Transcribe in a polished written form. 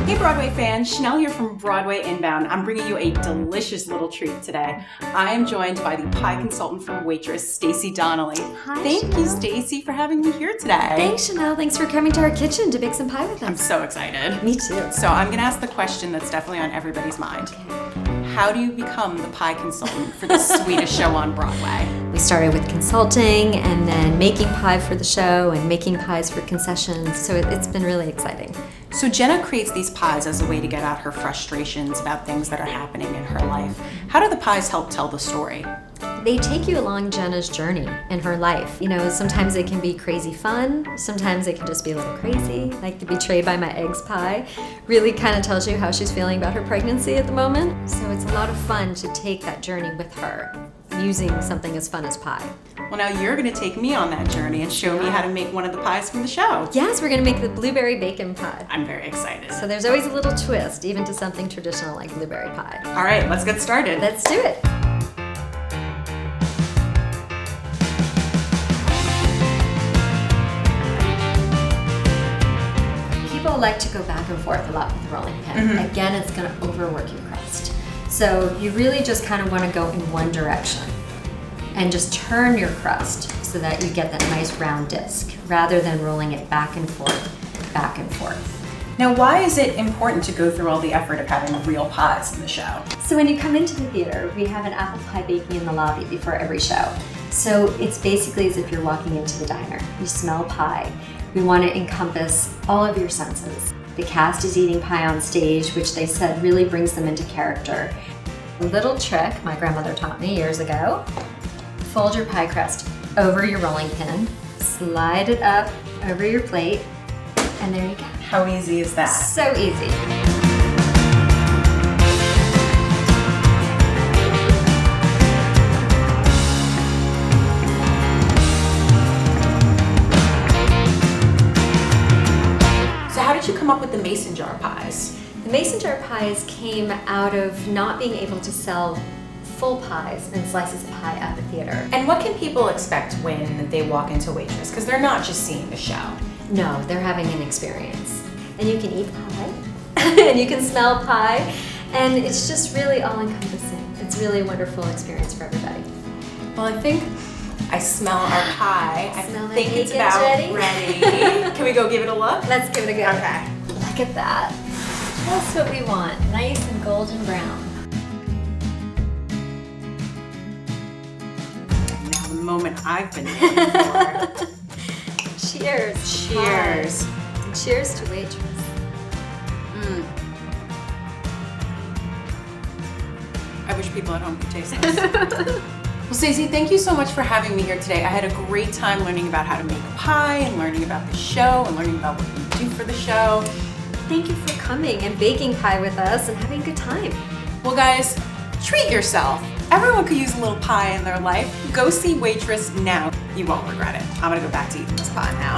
Hey Broadway fans, Chanel here from Broadway Inbound. I'm bringing you a delicious little treat today. I am joined by the pie consultant from Waitress, Stacy Donnelly. Hi, Thank Chanel. you, Stacy, for having me here today. Thanks, Chanel. Thanks for coming to our kitchen to bake some pie with us. I'm so excited. Me too. So I'm going to ask the question that's definitely on everybody's mind. How do you become the pie consultant for the sweetest show on Broadway? We started with consulting and then making pie for the show and making pies for concessions, so it's been really exciting. So Jenna creates these pies as a way to get out her frustrations about things that are happening in her life. How do the pies help tell the story? They take you along Jenna's journey in her life. You know, sometimes they can be crazy fun, sometimes they can just be a little crazy, like the Betrayed by My Eggs pie. Really kind of tells you how she's feeling about her pregnancy at the moment. So it's a lot of fun to take that journey with her, using something as fun as pie. Well, now you're going to take me on that journey and show me how to make one of the pies from the show. Yes, we're gonna make the blueberry bacon pie. I'm very excited. So there's always a little twist, even to something traditional like blueberry pie. All right, let's get started. Let's do it. People like to go back and forth a lot with the rolling pin. Again, it's gonna overwork your crust. So you really just kind of wanna go in one direction and just turn your crust so that you get that nice round disc rather than rolling it back and forth, back and forth. Now, why is it important to go through all the effort of having real pies in the show? So when you come into the theater, we have an apple pie baking in the lobby before every show. So it's basically as if you're walking into the diner. You smell pie. We want to encompass all of your senses. The cast is eating pie on stage, which they said really brings them into character. A little trick my grandmother taught me years ago. Fold your pie crust over your rolling pin, slide it up over your plate, and there you go. How easy is that? So easy. So how did you come up with the mason jar pies? The mason jar pies came out of not being able to sell full pies and slices of pie at the theater. And what can people expect when they walk into Waitress? Because they're not just seeing the show. No, they're having an experience. And you can eat pie, and you can smell pie, and it's just really all-encompassing. It's really a wonderful experience for everybody. Well, I think I smell our pie. Smell I that think it's bacon's about ready. Can we go give it a look? Let's give it a go. Okay. Look at that. That's what we want, nice and golden brown. Now the moment I've been waiting for. Cheers. Cheers. And cheers to Waitress. I wish people at home could taste this. Well, Stacey, thank you so much for having me here today. I had a great time learning about how to make a pie and learning about the show and learning about what you do for the show. Thank you for coming and baking pie with us and having a good time. Well, guys, treat yourself. Everyone could use a little pie in their life. Go see Waitress now. You won't regret it. I'm gonna go back to eating this pie now.